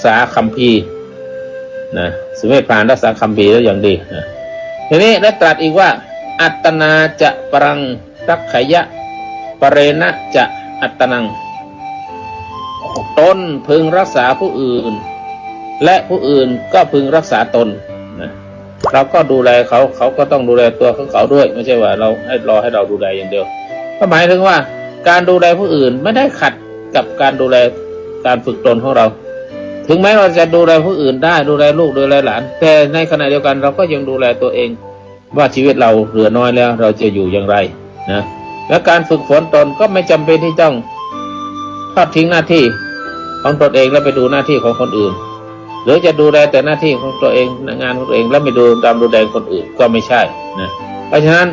ษาคัมภีร์นะสุเมธพานรักษาคัมภีร์แล้วอย่างดีนะทีนี้ได้ตรัสอีกว่าอัตตนาจะปรังรักขยะปเรณะจะอัตตนังตนพึงรักษาผู้อื่นและผู้อื่นก็พึงรักษาตนนะเราก็ดูแลเขาเขาก็ต้องดูแลตัวของเขาด้วยไม่ใช่ว่าเราให้รอให้เราดูแลอย่างเดียวก็หมายถึงว่าการดูแลผู้อื่นไม่ได้ขัดกับการดูแลการฝึกตนของเราถึงแม้เราจะดูแลผู้อื่นได้ดูแลลูกดูแลหลานแต่ในขณะเดียวกันเราก็ยังดูแลตัวเองว่าชีวิตเราเหลือน้อยแล้วเราจะอยู่อย่างไรนะและการฝึกฝนตนก็ไม่จำเป็นที่ต้องทอดทิ้งหน้าที่ของตนเองแล้วไปดูหน้าที่ของคนอื่นหรือจะดูแลแต่หน้าที่ของตัวเองงานของตัวเองแล้วไม่ดูแลคนอื่นก็ไม่ใช่นะเพราะฉะนั้น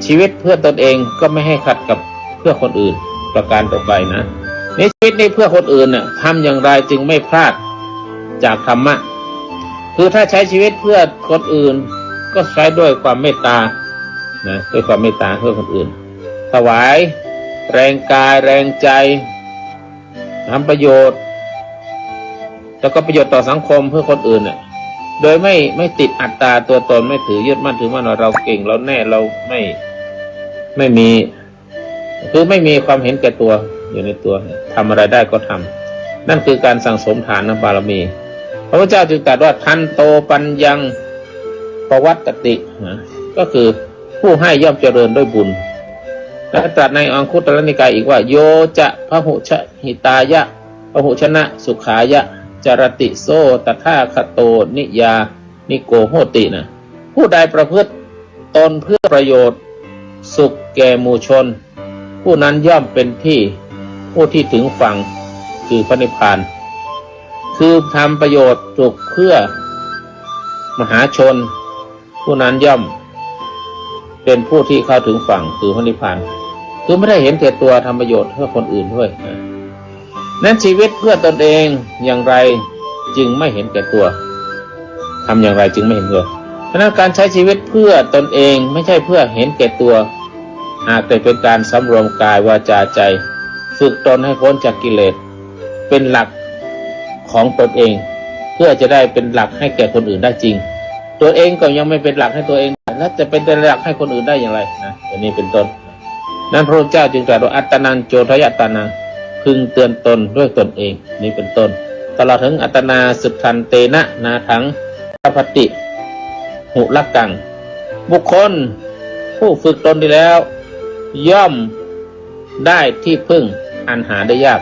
ชีวิตเพื่อตนเองก็ไม่ให้ขัดกับเพื่อคนอื่นประการต่อไปนะในชีวิตนี้เพื่อคนอื่นเนี่ยทำอย่างไรจึงไม่พลาดจากธรรมะคือถ้าใช้ชีวิตเพื่อคนอื่นก็ใช้ด้วยความเมตตานะด้วยความเมตตาเพื่อคนอื่นถวายแรงกายแรงใจทำประโยชน์แล้วก็ประโยชน์ต่อสังคมเพื่อคนอื่นเนี่ยโดยไม่ติดอัตตาตัวตนไม่ถือยึดมั่นถือมั่นว่าเราเก่งเราแน่เราไม่มีคือไม่มีความเห็นแก่ตัวอยู่ในตัวทำอะไรได้ก็ทำนั่นคือการสั่งสมฐานบารมีพระพุทธเจ้าจึงตรัสว่าทันโตปัญญังปวัตติก็คือผู้ให้ย่อมเจริญด้วยบุญและตรัสในอังคุตรนิกายอีกว่าโยจะพหุชหิตายะพหุชนะสุขายะจรติโซตถาคโตนิยานิโกโหตินะผู้ใดประพฤติตนเพื่อประโยชน์สุขแก่หมู่ชนผู้นั้นย่อมเป็นผู้ที่ถึงฝั่งคือพระนิพพานคือทำประโยชน์สุขเพื่อมหาชนผู้นั้นย่อมเป็นผู้ที่เข้าถึงฝั่งคือพระนิพพานคือไม่ได้เห็นแก่ตัวทำประโยชน์เพื่อคนอื่นด้วยนั้นชีวิตเพื่อตนเองอย่างไรจึงไม่เห็นแก่ตัวทำอย่างไรจึงไม่เห็นตัวเพราะนั้นการใช้ชีวิตเพื่อตนเองไม่ใช่เพื่อเห็นแก่ตัวหากแต่เป็นการสำรวมกายวาจาใจฝึกตนให้พ้นจากกิเลสเป็นหลักของตนเองเพื่อจะได้เป็นหลักให้แก่คนอื่นได้จริงตัวเองก็ยังไม่เป็นหลักให้ตัวเองแล้วจะเป็นหลักให้คนอื่นได้อย่างไรนะอันนี้เป็นต้นนั้นพระพุทธเจ้าจึงตรัสว่าอัตตนังโจทยตานังพึงเตือนตนด้วยตนเองนี่เป็นต้นตลอดถึงอัตนาสุทันเตนะนาถังสัพพติหุลักกังบุคคลผู้ฝึกตนดีแล้วย่อมได้ที่พึ่งอันหาได้ยาก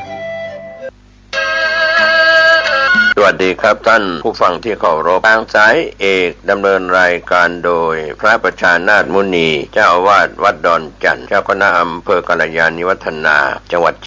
สวัสดีครับท่านผู้ฟังที่เคารพทางสายเอกดำเนินรายการโดยพระประชานาถมุนีเจ้าอาวาสวัดดอนจันทร์เจ้าคณะอำเภอกัลยาณิวัฒนาจังหวัด